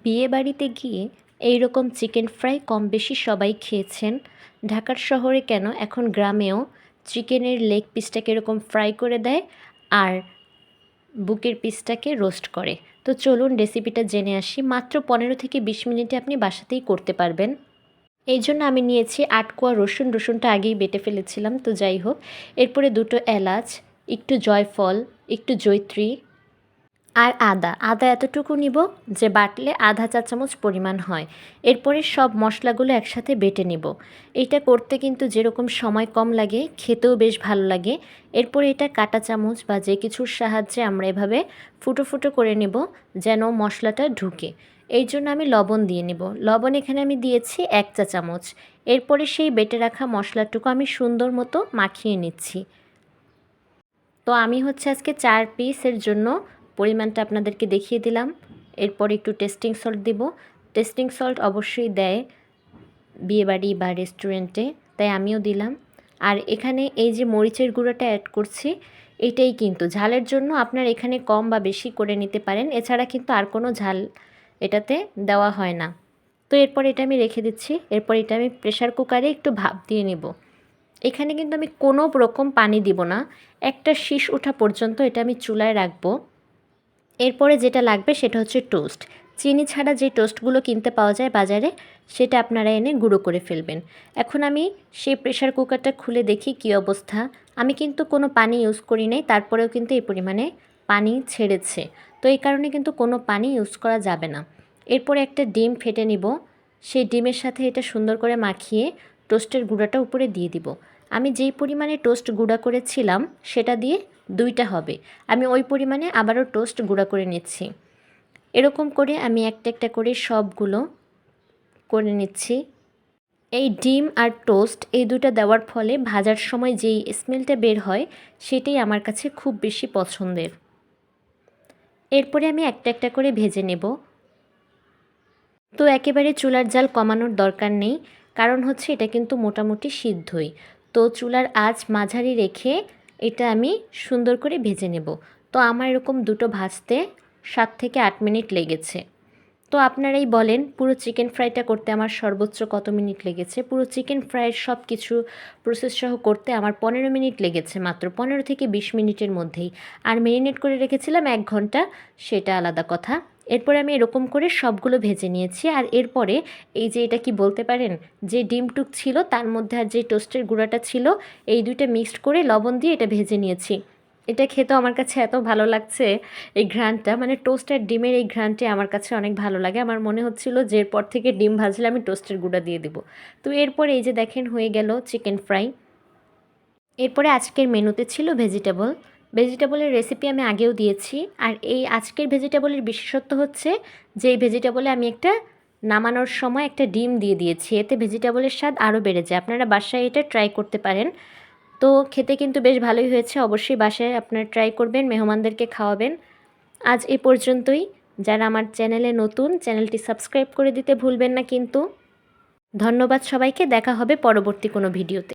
বিয়েবাড়িতে গিয়ে এইরকম চিকেন ফ্রাই কম বেশি সবাই খেয়েছেন। ঢাকার শহরে কেন, এখন গ্রামেও চিকেনের লেগ পিসটাকে এরকম ফ্রাই করে দেয় আর বুকের পিসটাকে রোস্ট করে। তো চলুন রেসিপিটা জেনে আসি। মাত্র 15 থেকে 20 মিনিটে আপনি বাসাতেই করতে পারবেন। এই জন্য আমি নিয়েছি 8 কোয়া রসুন। রসুনটা আগেই বেটে ফেলেছিলাম, তো যাই হোক। এরপরে 2টো এলাচ, একটু জয়ফল, একটু জয়িত্রী আর আদা এতটুকু নিব যে বাটলে আধা চা চামচ পরিমাণ হয়। এরপরে সব মশলাগুলো একসাথে বেটে নিব। এটা করতে কিন্তু যেরকম সময় কম লাগে, খেতেও বেশ ভালো লাগে। এরপরে এটা কাঁটা চামচ বা যে কিছুর সাহায্যে আমরা এভাবে ফুটো ফুটো করে নেব যেন মশলাটা ঢুকে। এই জন্য আমি লবণ দিয়ে নেব। লবণ এখানে আমি দিয়েছি 1 চা চামচ। এরপরে সেই বেটে রাখা মশলাটুকু আমি সুন্দর মতো মাখিয়ে নিচ্ছি। তো আমি হচ্ছে আজকে 4 পিসের জন্য পরিমাণটা আপনাদেরকে দেখিয়ে দিলাম। এরপর একটু টেস্টিং সল্ট দিব। টেস্টিং সল্ট অবশ্যই দেয় বিয়েবাড়ি বা রেস্টুরেন্টে, তাই আমিও দিলাম। আর এখানে এই যে মরিচের গুঁড়োটা অ্যাড করছি, এটাই কিন্তু ঝালের জন্য আপনার এখানে কম বা বেশি করে নিতে পারেন। এছাড়া কিন্তু আর কোনো ঝাল এটাতে দেওয়া হয় না। তো এরপর এটা আমি রেখে দিচ্ছি। এরপর এটা আমি প্রেসার কুকারে একটু ভাপ দিয়ে নেব। এখানে কিন্তু আমি কোনো রকম পানি দিব না। একটা শীষ ওঠা পর্যন্ত এটা আমি চুলায় রাখবো। এরপরে যেটা লাগবে সেটা হচ্ছে টোস্ট। চিনি ছাড়া যে টোস্টগুলো কিনতে পাওয়া যায় বাজারে, সেটা আপনারা এনে গুঁড়ো করে ফেলবেন। এখন আমি সেই প্রেসার কুকারটা খুলে দেখি কী অবস্থা। আমি কিন্তু কোনো পানি ইউজ করি নাই, তারপরেও কিন্তু এই পরিমাণে পানি ছেড়েছে। তো এই কারণে কিন্তু কোনো পানি ইউজ করা যাবে না। এরপরে একটা ডিম ফেটে নিব। সেই ডিমের সাথে এটা সুন্দর করে মাখিয়ে টোস্টের গুঁড়াটা উপরে দিয়ে দিব। আমি যেই পরিমাণে টোস্ট গুঁড়া করেছিলাম সেটা দিয়ে 2টা হবে। আমি ওই পরিমাণে আবারও টোস্ট গুঁড়া করে নিচ্ছি। এরকম করে আমি একটা একটা করে সবগুলো করে নিচ্ছি। এই ডিম আর টোস্ট এই দুটো দেওয়ার ফলে ভাজার সময় যেই স্মেলটা বের হয়, সেটাই আমার কাছে খুব বেশি পছন্দের। এরপরে আমি একটা একটা করে ভেজে নেব। তো একেবারে চুলার জাল কমানোর দরকার নেই, কারণ হচ্ছে এটা কিন্তু মোটামুটি সিদ্ধই। তো চুলার আঁচ মাঝারি রেখে এটা আমি সুন্দর করে ভেজে নেব। তো আমার এরকম দুটো ভাজতে 7 থেকে 8 মিনিট লেগেছে। তো আপনারাই বলেন পুরো চিকেন ফ্রাইটা করতে আমার সর্বোচ্চ কত মিনিট লেগেছে। পুরো চিকেন ফ্রাইয়ের সব কিছু প্রসেস সহ করতে আমার 15 মিনিট লেগেছে, মাত্র 15 থেকে 20 মিনিটের মধ্যেই। আর মেরিনেট করে রেখেছিলাম 1 ঘন্টা, সেটা আলাদা কথা। এরপরে আমি এরকম করে সবগুলো ভেজে নিয়েছি। আর এরপরে এই যে এটা কি বলতে পারেন, যে ডিমটুক ছিল তার মধ্যে আর যে টোস্টের গুঁড়াটা ছিল, এই দুইটা মিক্সড করে লবণ দিয়ে এটা ভেজে নিয়েছি। এটা খেতেও আমার কাছে এত ভালো লাগছে, এই ঘ্রাণটা, মানে টোস্ট আর ডিমের এই ঘ্রাণটি আমার কাছে অনেক ভালো লাগে। আমার মনে হচ্ছিল যে এরপর থেকে ডিম ভাজলে আমি টোস্টের গুঁড়া দিয়ে দেবো। তো এরপর এই যে দেখেন হয়ে গেল চিকেন ফ্রাই। এরপরে আজকের মেনুতে ছিল ভেজিটেবলের রেসিপি আমি আগেও দিয়েছি। আর এই আজকের ভেজিটেবলের বিশেষত্ব হচ্ছে যে এই ভেজিটেবলে আমি একটা নামানোর সময় একটা ডিম দিয়ে দিয়েছি। এতে ভেজিটেবলের স্বাদ আরও বেড়ে যায়। আপনারা বাসায় এটা ট্রাই করতে পারেন। তো খেতে কিন্তু বেশ ভালোই হয়েছে। অবশ্যই বাসায় আপনারা ট্রাই করবেন, মেহমানদেরকে খাওয়াবেন। আজ এ পর্যন্তই। যারা আমার চ্যানেলে নতুন, চ্যানেলটি সাবস্ক্রাইব করে দিতে ভুলবেন না কিন্তু। ধন্যবাদ সবাইকে। দেখা হবে পরবর্তী কোনো ভিডিওতে।